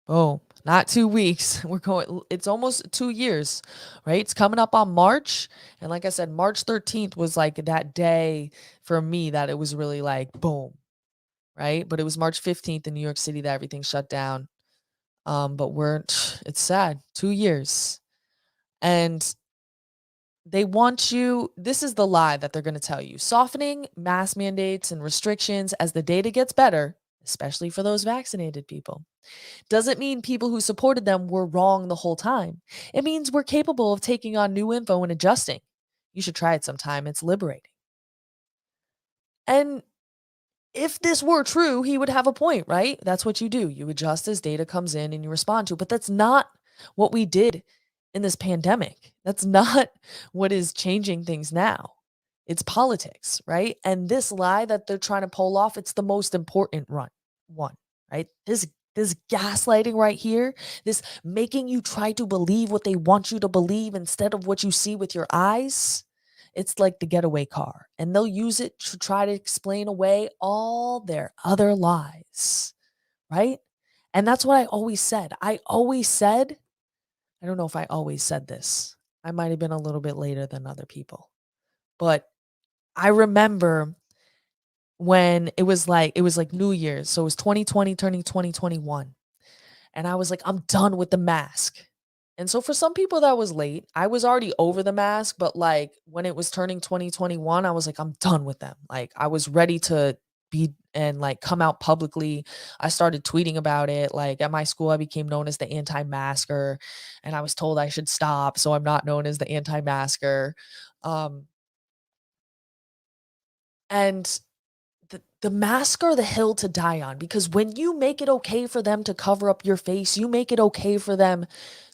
Boom. Not 2 weeks. It's almost 2 years, right? It's coming up on March. And like I said, March 13th was like that day for me that it was really like boom, right? But it was March 15th in New York City that everything shut down. But it's sad. 2 years. And they want you, this is the lie that they're going to tell you. Softening mask mandates and restrictions as the data gets better, especially for those vaccinated people, doesn't mean people who supported them were wrong the whole time. It means we're capable of taking on new info and adjusting. You should try it sometime. It's liberating. And if this were true, he would have a point, right? That's what you do. You adjust as data comes in and you respond to it. But that's not what we did in this pandemic. That's not what is changing things now. It's politics, right? And this lie that they're trying to pull off, it's the most important one, right? This gaslighting right here, this making you try to believe what they want you to believe instead of what you see with your eyes. It's like the getaway car, and they'll use it to try to explain away all their other lies, right? And that's what I always said. I don't know if I always said this. I might have been a little bit later than other people. But I remember when it was like New Year's. So it was 2020 turning 2021. And I was like, I'm done with the mask. And so for some people that was late. I was already over the mask, but like when it was turning 2021, I was like, I'm done with them. Like I was ready to be and like come out publicly. I started tweeting about it. Like at my school, I became known as the anti-masker, and I was told I should stop. So I'm not known as the anti-masker. Um, and the mask are the hill to die on, because when you make it okay for them to cover up your face, you make it okay for them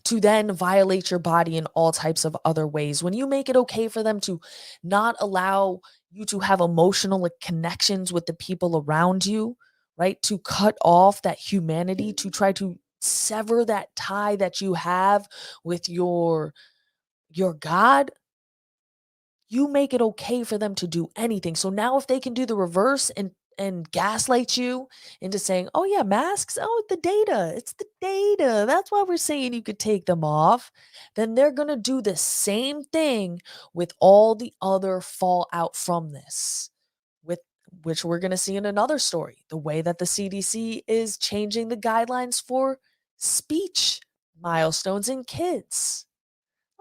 to then violate your body in all types of other ways. When you make it okay for them to not allow you to have emotional like, connections with the people around you, right? To cut off that humanity, to try to sever that tie that you have with your God, you make it okay for them to do anything. So now if they can do the reverse and gaslight you into saying, "Oh yeah, masks, oh the data. It's the data. That's why we're saying you could take them off." Then they're going to do the same thing with all the other fallout from this. With which we're going to see in another story, the way that the CDC is changing the guidelines for speech milestones in kids.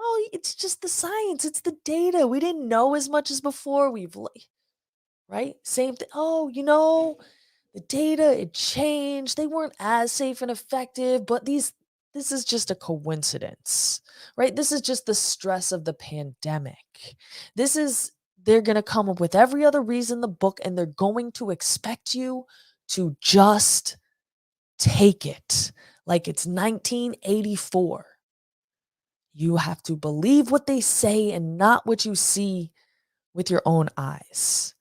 Oh, it's just the science, it's the data. We didn't know as much as before. Right? Same thing. Oh, the data, it changed. They weren't as safe and effective, but this is just a coincidence, right? This is just the stress of the pandemic. This is they're going to come up with every other reason in the book, and they're going to expect you to just take it like it's 1984. You have to believe what they say and not what you see with your own eyes.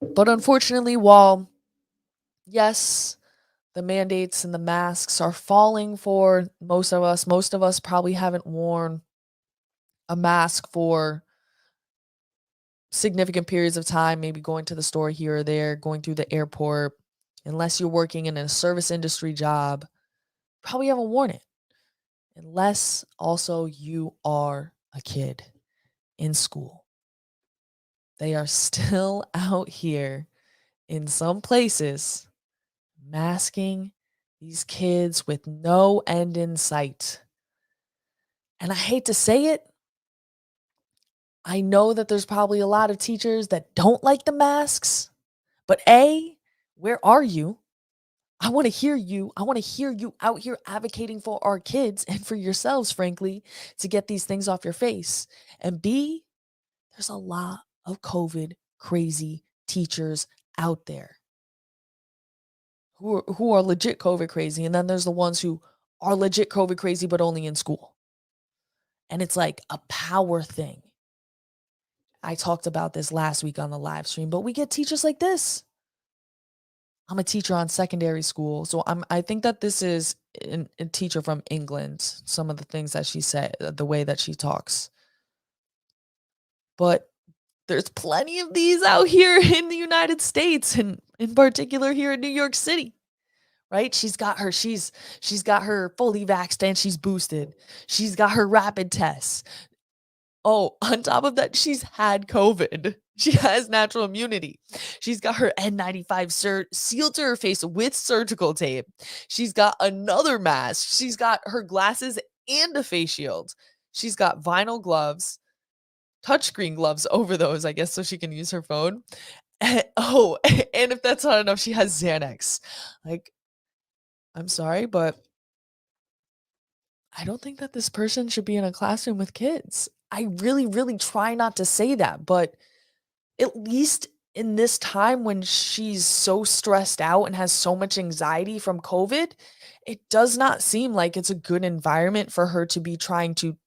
But unfortunately, while yes, the mandates and the masks are falling for most of us probably haven't worn a mask for significant periods of time, maybe going to the store here or there, going through the airport, unless you're working in a service industry job, probably haven't worn it. Unless also you are a kid in school. They are still out here in some places masking these kids with no end in sight. And I hate to say it, I know that there's probably a lot of teachers that don't like the masks, but A, where are you? I want to hear you. I want to hear you out here advocating for our kids and for yourselves, frankly, to get these things off your face. And B, there's a lot of COVID crazy teachers out there who are legit COVID crazy. And then there's the ones who are legit COVID crazy, but only in school. And it's like a power thing. I talked about this last week on the live stream, but we get teachers like this. I'm a teacher on secondary school. So I think that this is a teacher from England, some of the things that she said, the way that she talks. But there's plenty of these out here in the United States, and in particular here in New York City. right? She's got her fully vaxxed and she's boosted. She's got her rapid tests. Oh, on top of that, she's had COVID. She has natural immunity. She's got her N95 sealed to her face with surgical tape. She's got another mask. She's got her glasses and a face shield. She's got vinyl gloves, touchscreen gloves over those, I guess, so she can use her phone. Oh, and if that's not enough, she has Xanax. Like, I'm sorry, but I don't think that this person should be in a classroom with kids. I really, really try not to say that, but at least in this time when she's so stressed out and has so much anxiety from COVID, it does not seem like it's a good environment for her to be trying to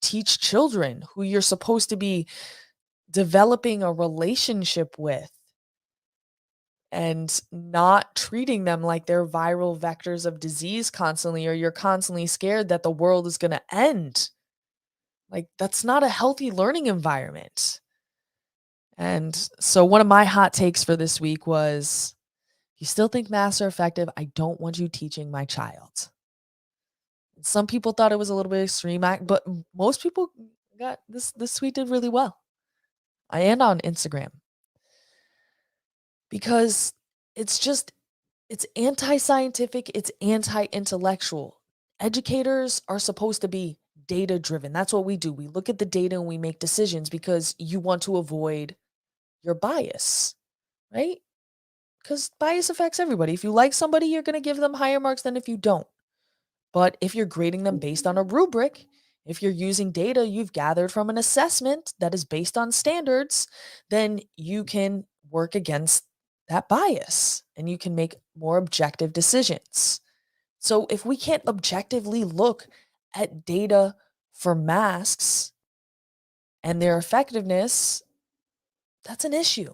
teach children who you're supposed to be developing a relationship with and not treating them like they're viral vectors of disease constantly, or you're constantly scared that the world is going to end. Like, that's not a healthy learning environment. And so, one of my hot takes for this week was, if you still think masks are effective, I don't want you teaching my child. Some people thought it was a little bit extreme, but most people got this. This tweet did really well. I am on Instagram because it's just, it's anti-scientific, it's anti-intellectual. Educators are supposed to be data driven. That's what we do. We look at the data and we make decisions because you want to avoid your bias, right? Because bias affects everybody. If you like somebody, you're going to give them higher marks than if you don't. But if you're grading them based on a rubric, if you're using data you've gathered from an assessment that is based on standards, then you can work against that bias and you can make more objective decisions. So if we can't objectively look at data for masks and their effectiveness, that's an issue.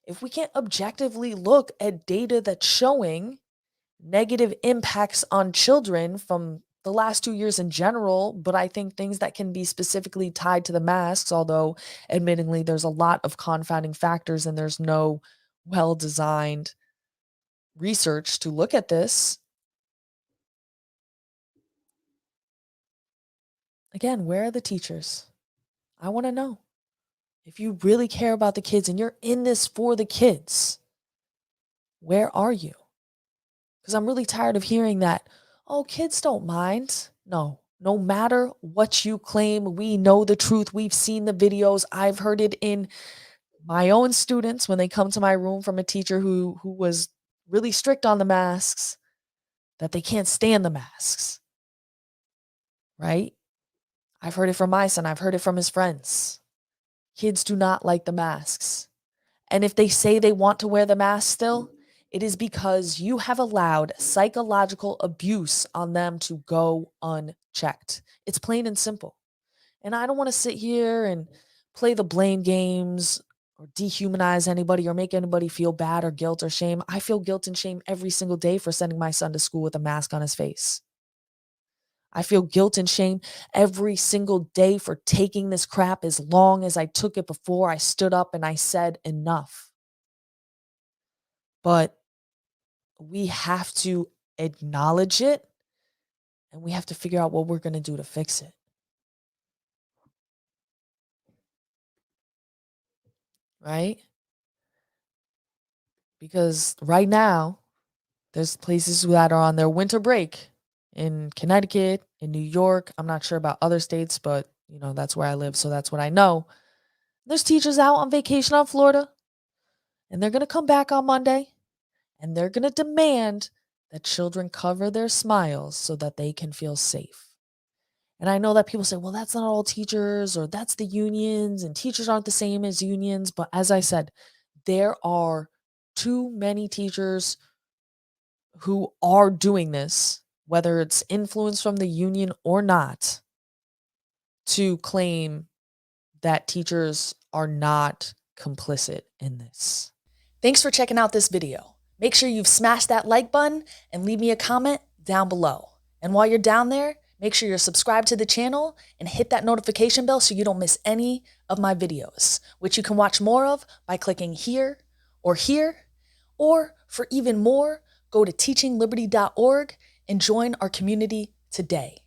If we can't objectively look at data that's showing negative impacts on children from the last 2 years in general, but I think things that can be specifically tied to the masks, although admittingly there's a lot of confounding factors and there's no well-designed research to look at this. Again, where are the teachers? I want to know. If you really care about the kids and you're in this for the kids, where are you? Because I'm really tired of hearing that, oh, kids don't mind. No, no matter what you claim, we know the truth. We've seen the videos. I've heard it in my own students when they come to my room from a teacher who was really strict on the masks, that they can't stand the masks, right? I've heard it from my son. I've heard it from his friends. Kids do not like the masks. And if they say they want to wear the mask still, it is because you have allowed psychological abuse on them to go unchecked. It's plain and simple. And I don't want to sit here and play the blame games or dehumanize anybody or make anybody feel bad or guilt or shame. I feel guilt and shame every single day for sending my son to school with a mask on his face. I feel guilt and shame every single day for taking this crap as long as I took it before I stood up and I said enough. But we have to acknowledge it and we have to figure out what we're going to do to fix it. Right? Because right now, there's places that are on their winter break in Connecticut, in New York. I'm not sure about other states, but that's where I live, so that's what I know. There's teachers out on vacation on Florida, and they're going to come back on Monday, and they're going to demand that children cover their smiles so that they can feel safe. And I know that people say, well, that's not all teachers, or that's the unions, and teachers aren't the same as unions. But as I said, there are too many teachers who are doing this, whether it's influence from the union or not, to claim that teachers are not complicit in this. Thanks for checking out this video. Make sure you've smashed that like button and leave me a comment down below. And while you're down there, make sure you're subscribed to the channel and hit that notification bell so you don't miss any of my videos, which you can watch more of by clicking here, or for even more, Go to teachingliberty.org and join our community today.